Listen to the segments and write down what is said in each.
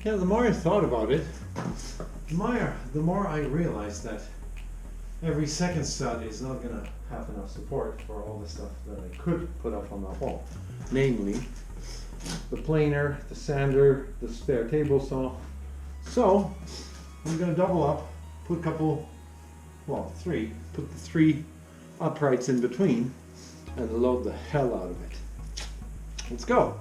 Yeah, the more I thought about it, the more I realized that every second stud is not going to have enough support for all the stuff that I could put up on that wall. Namely, the planer, the sander, the spare table saw. So, I'm going to double up, put the three uprights in between, and load the hell out of it. Let's go.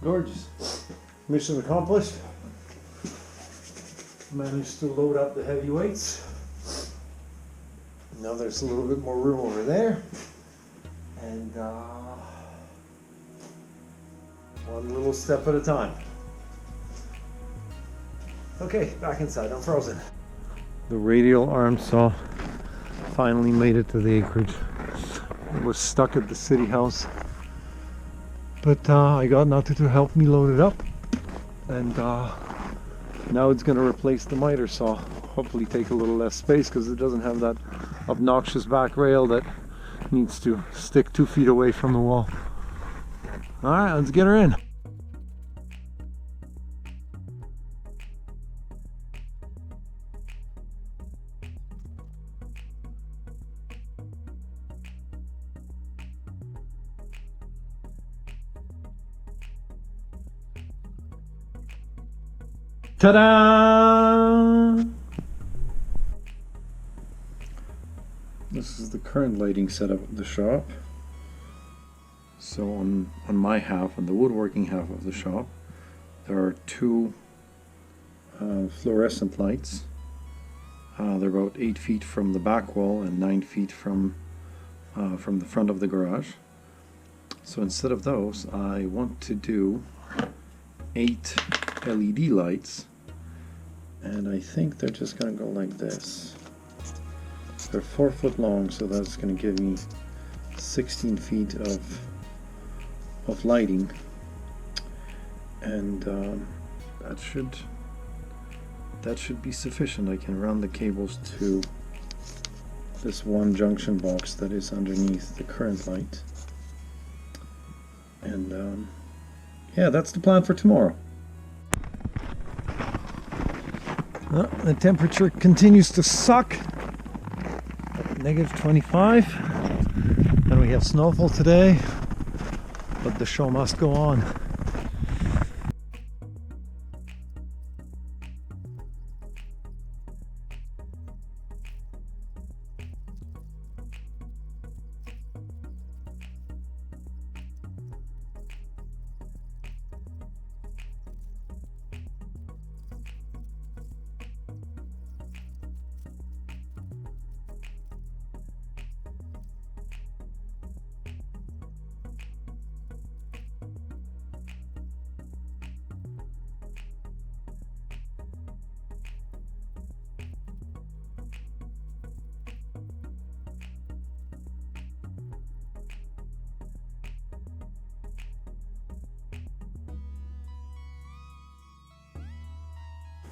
Gorgeous. Mission accomplished. Managed to load up the heavy weights. Now there's a little bit more room over there. And one little step at a time. Okay, back inside, I'm frozen. The radial arm saw finally made it to the acreage. It was stuck at the city house. But I got Natu to help me load it up, and now it's going to replace the miter saw. Hopefully take a little less space because it doesn't have that obnoxious back rail that needs to stick 2 feet away from the wall. Alright, let's get her in. Ta-da! This is the current lighting setup of the shop. So on my half, on the woodworking half of the shop, there are 2 fluorescent lights. They're about 8 feet from the back wall and 9 feet from the front of the garage. So instead of those, I want to do 8 LED lights, and I think they're just going to go like this. They're 4 foot long, so that's going to give me 16 feet of lighting, and that should be sufficient. I can run the cables to this one junction box that is underneath the current light, and yeah, that's the plan for tomorrow. The temperature continues to suck at -25, and we have snowfall today, but the show must go on.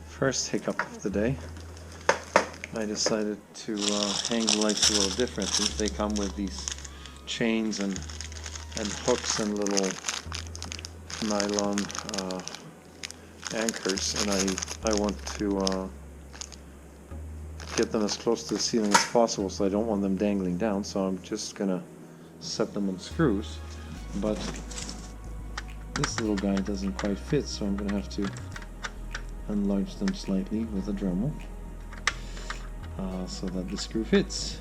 First hiccup of the day, I decided to hang the lights a little differently. They come with these chains and hooks and little nylon anchors, and I want to get them as close to the ceiling as possible, so I don't want them dangling down, so I'm just gonna set them on screws. But this little guy doesn't quite fit, so I'm gonna have to enlarge them slightly with a Dremel so that the screw fits.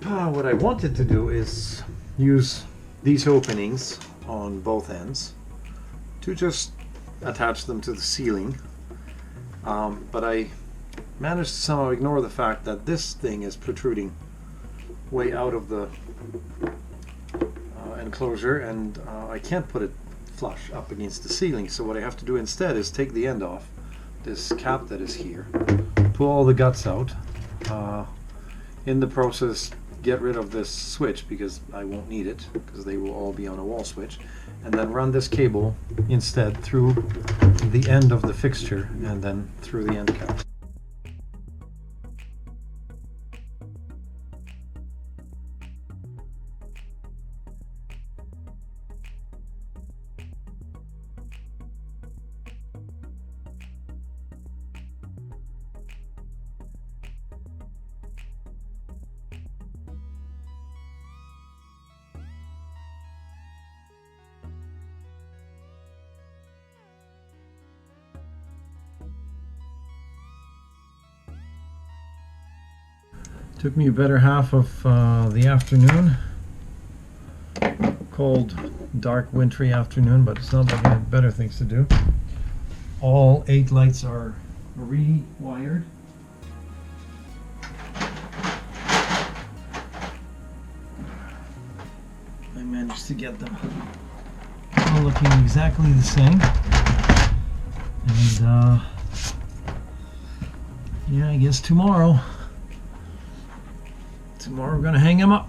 What I wanted to do is use these openings on both ends to just attach them to the ceiling, but I managed to somehow ignore the fact that this thing is protruding way out of the enclosure, and I can't put it flush up against the ceiling. So what I have to do instead is take the end off, this cap that is here, pull all the guts out. In the process, get rid of this switch because I won't need it, because they will all be on a wall switch, and then run this cable instead through the end of the fixture and then through the end cap. Took me a better half of the afternoon. Cold, dark, wintry afternoon, but it's not like I had better things to do. All 8 lights are rewired. I managed to get them all looking exactly the same. And yeah, I guess tomorrow we're gonna hang them up.